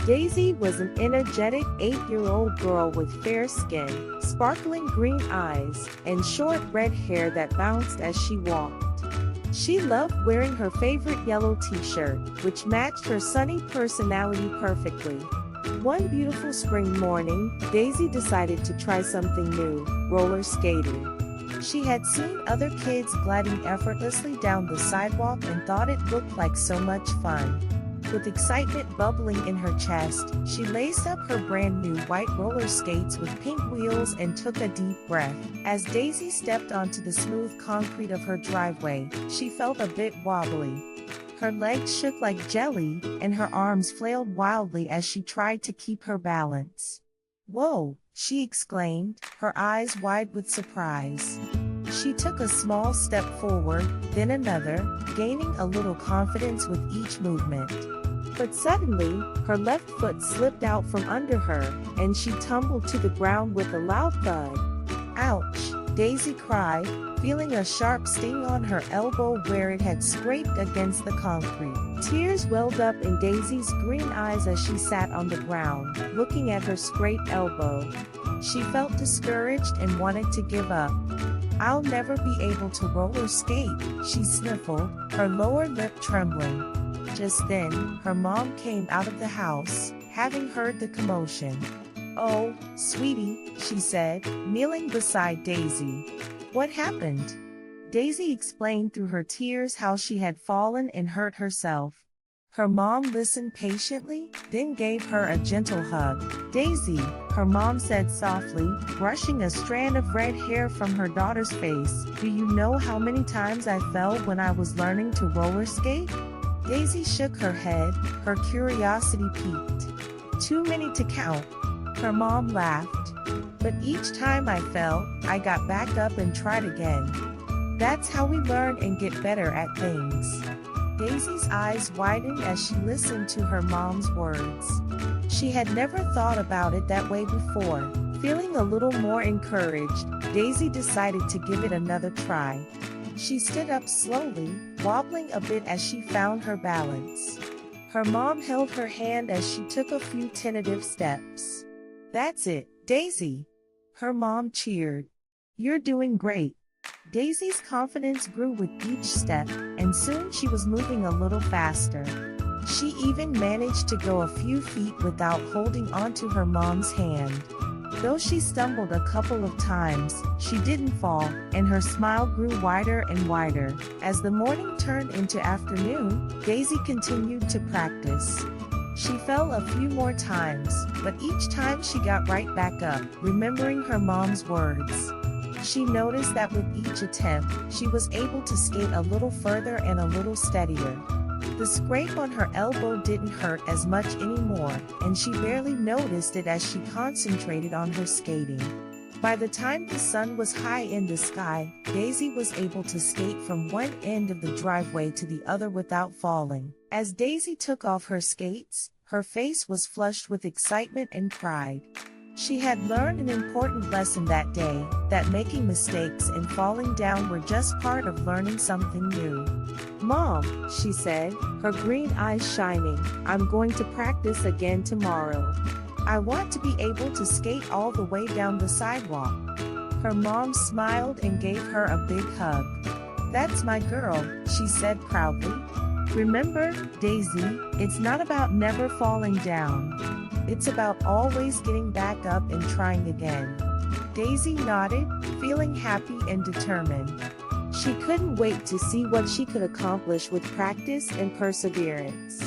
Daisy was an energetic 8-year-old girl with fair skin, sparkling green eyes, and short red hair that bounced as she walked. She loved wearing her favorite yellow t-shirt, which matched her sunny personality perfectly. One beautiful spring morning, Daisy decided to try something new, roller skating. She had seen other kids gliding effortlessly down the sidewalk and thought it looked like so much fun. With excitement bubbling in her chest, she laced up her brand new white roller skates with pink wheels and took a deep breath. As Daisy stepped onto the smooth concrete of her driveway, she felt a bit wobbly. Her legs shook like jelly, and her arms flailed wildly as she tried to keep her balance. "Whoa!" she exclaimed, her eyes wide with surprise. She took a small step forward, then another, gaining a little confidence with each movement. But suddenly, her left foot slipped out from under her, and she tumbled to the ground with a loud thud. "Ouch!" Daisy cried, feeling a sharp sting on her elbow where it had scraped against the concrete. Tears welled up in Daisy's green eyes as she sat on the ground, looking at her scraped elbow. She felt discouraged and wanted to give up. "I'll never be able to roller skate," she sniffled, her lower lip trembling. Just then, her mom came out of the house, having heard the commotion. "Oh, sweetie," she said, kneeling beside Daisy. "What happened?" Daisy explained through her tears how she had fallen and hurt herself. Her mom listened patiently, then gave her a gentle hug. "Daisy," her mom said softly, brushing a strand of red hair from her daughter's face, "do you know how many times I fell when I was learning to roller skate?" Daisy shook her head, her curiosity piqued. "Too many to count." Her mom laughed. "But each time I fell, I got back up and tried again. That's how we learn and get better at things." Daisy's eyes widened as she listened to her mom's words. She had never thought about it that way before. Feeling a little more encouraged, Daisy decided to give it another try. She stood up slowly, wobbling a bit as she found her balance. Her mom held her hand as she took a few tentative steps. "That's it, Daisy!" her mom cheered. "You're doing great." Daisy's confidence grew with each step, and soon she was moving a little faster. She even managed to go a few feet without holding onto her mom's hand. Though she stumbled a couple of times, she didn't fall, and her smile grew wider and wider. As the morning turned into afternoon, Daisy continued to practice. She fell a few more times, but each time she got right back up, remembering her mom's words. She noticed that with each attempt, she was able to skate a little further and a little steadier. The scrape on her elbow didn't hurt as much anymore, and she barely noticed it as she concentrated on her skating. By the time the sun was high in the sky, Daisy was able to skate from one end of the driveway to the other without falling. As Daisy took off her skates, her face was flushed with excitement and pride. She had learned an important lesson that day, that making mistakes and falling down were just part of learning something new. "Mom," she said, her green eyes shining, "I'm going to practice again tomorrow. I want to be able to skate all the way down the sidewalk." Her mom smiled and gave her a big hug. "That's my girl," she said proudly. "Remember, Daisy, it's not about never falling down. It's about always getting back up and trying again." Daisy nodded, feeling happy and determined. She couldn't wait to see what she could accomplish with practice and perseverance.